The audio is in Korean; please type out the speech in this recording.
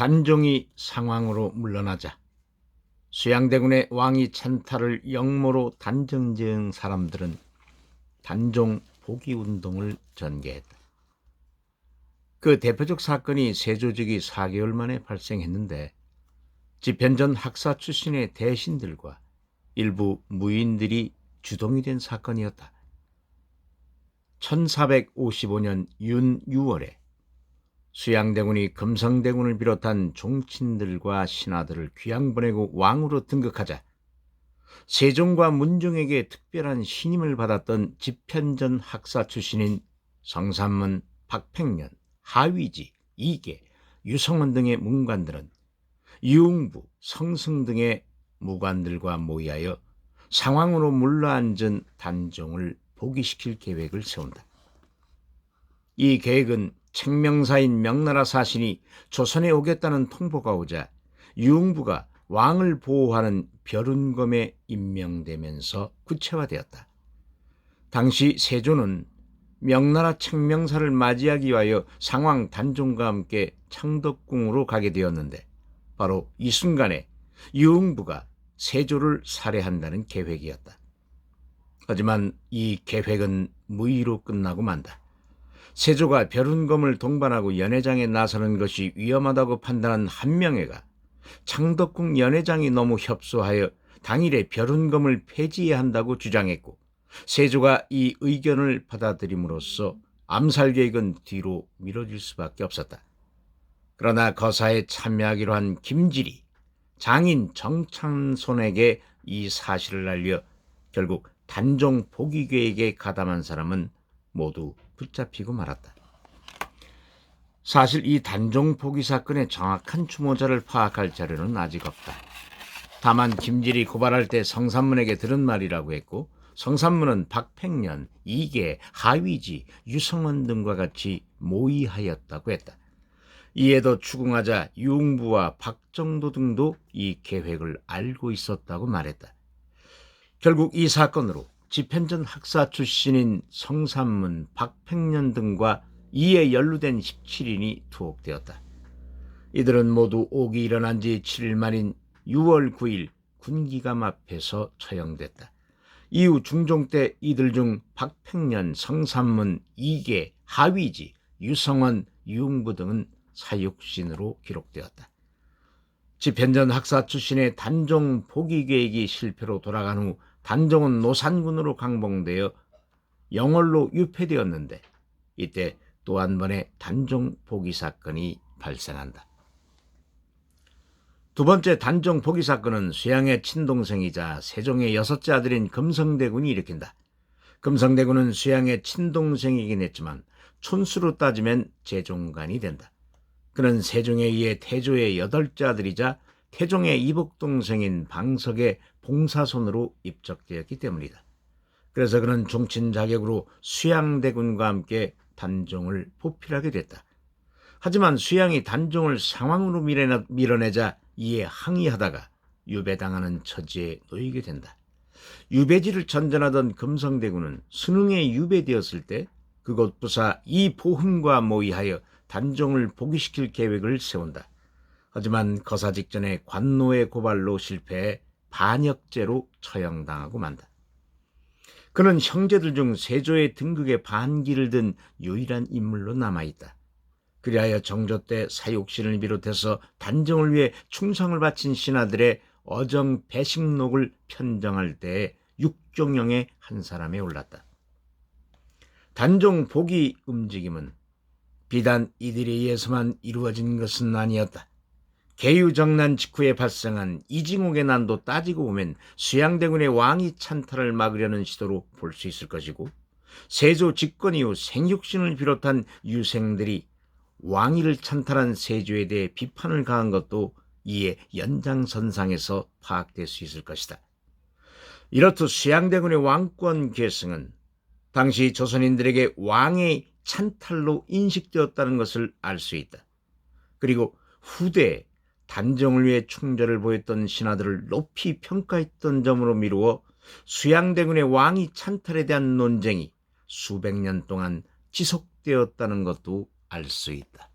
단종이 상황으로 물러나자 수양대군의 왕위 찬탈을 역모로 단정지은 사람들은 단종 복위운동을 전개했다. 그 대표적 사건이 세조직위 4개월 만에 발생했는데 집현전 학사 출신의 대신들과 일부 무인들이 주동이 된 사건이었다. 1455년 윤 6월에 수양대군이 금성대군을 비롯한 종친들과 신하들을 귀양 보내고 왕으로 등극하자 세종과 문종에게 특별한 신임을 받았던 집현전 학사 출신인 성삼문, 박팽년, 하위지, 이계, 유성원 등의 문관들은 유흥부, 성승 등의 무관들과 모의하여 상황으로 물러앉은 단종을 복위시킬 계획을 세운다. 이 계획은 책명사인 명나라 사신이 조선에 오겠다는 통보가 오자 유흥부가 왕을 보호하는 벼룬검에 임명되면서 구체화되었다. 당시 세조는 명나라 책명사를 맞이하기 위하여 상왕 단종과 함께 창덕궁으로 가게 되었는데 바로 이 순간에 유흥부가 세조를 살해한다는 계획이었다. 하지만 이 계획은 무의로 끝나고 만다. 세조가 벼룬검을 동반하고 연회장에 나서는 것이 위험하다고 판단한 한명회가 창덕궁 연회장이 너무 협소하여 당일에 벼룬검을 폐지해야 한다고 주장했고 세조가 이 의견을 받아들임으로써 암살 계획은 뒤로 미뤄질 수밖에 없었다. 그러나 거사에 참여하기로 한 김질이 장인 정찬손에게 이 사실을 알려 결국 단종 복위 계획에 가담한 사람은 모두 붙잡히고 말았다. 사실 이 단종 복위 사건의 정확한 주모자를 파악할 자료는 아직 없다. 다만 김질이 고발할 때 성삼문에게 들은 말이라고 했고 성삼문은 박팽년, 이계, 하위지, 유성원 등과 같이 모의하였다고 했다. 이에도 추궁하자 유흥부와 박정도 등도 이 계획을 알고 있었다고 말했다. 결국 이 사건으로 집현전 학사 출신인 성삼문, 박팽년 등과 이에 연루된 17인이 투옥되었다. 이들은 모두 옥이 일어난 지 7일 만인 6월 9일 군기감 앞에서 처형됐다. 이후 중종 때 이들 중 박팽년, 성삼문, 이계, 하위지, 유성원, 유흥부 등은 사육신으로 기록되었다. 집현전 학사 출신의 단종 복위 계획이 실패로 돌아간 후 단종은 노산군으로 강봉되어 영월로 유폐되었는데 이때 또 한 번의 단종 복위 사건이 발생한다. 두 번째 단종 복위 사건은 수양의 친동생이자 세종의 6째 아들인 금성대군이 일으킨다. 금성대군은 수양의 친동생이긴 했지만 촌수로 따지면 제종간이 된다. 그는 세종에 의해 태조의 8째 아들이자 태종의 이복동생인 방석의 봉사손으로 입적되었기 때문이다. 그래서 그는 종친 자격으로 수양대군과 함께 단종을 포필하게 됐다. 하지만 수양이 단종을 상황으로 밀어내자 이에 항의하다가 유배당하는 처지에 놓이게 된다. 유배지를 전전하던 금성대군은 순응에 유배되었을 때 그곳 부사 이보흠과 모의하여 단종을 복위시킬 계획을 세운다. 하지만 거사 직전에 관노의 고발로 실패해 반역죄로 처형당하고 만다. 그는 형제들 중 세조의 등극에 반기를 든 유일한 인물로 남아있다. 그리하여 정조 때 사육신을 비롯해서 단종을 위해 충성을 바친 신하들의 어정 배식록을 편정할 때에 육종영의 한 사람에 올랐다. 단종 복위 움직임은 비단 이들에 의해서만 이루어진 것은 아니었다. 계유정난 직후에 발생한 이징옥의 난도 따지고 보면 수양대군의 왕위 찬탈을 막으려는 시도로 볼 수 있을 것이고 세조 집권 이후 생육신을 비롯한 유생들이 왕위를 찬탈한 세조에 대해 비판을 가한 것도 이에 연장선상에서 파악될 수 있을 것이다. 이렇듯 수양대군의 왕권 계승은 당시 조선인들에게 왕의 찬탈로 인식되었다는 것을 알 수 있다. 그리고 후대에 단종을 위해 충절을 보였던 신하들을 높이 평가했던 점으로 미루어 수양대군의 왕위 찬탈에 대한 논쟁이 수백 년 동안 지속되었다는 것도 알 수 있다.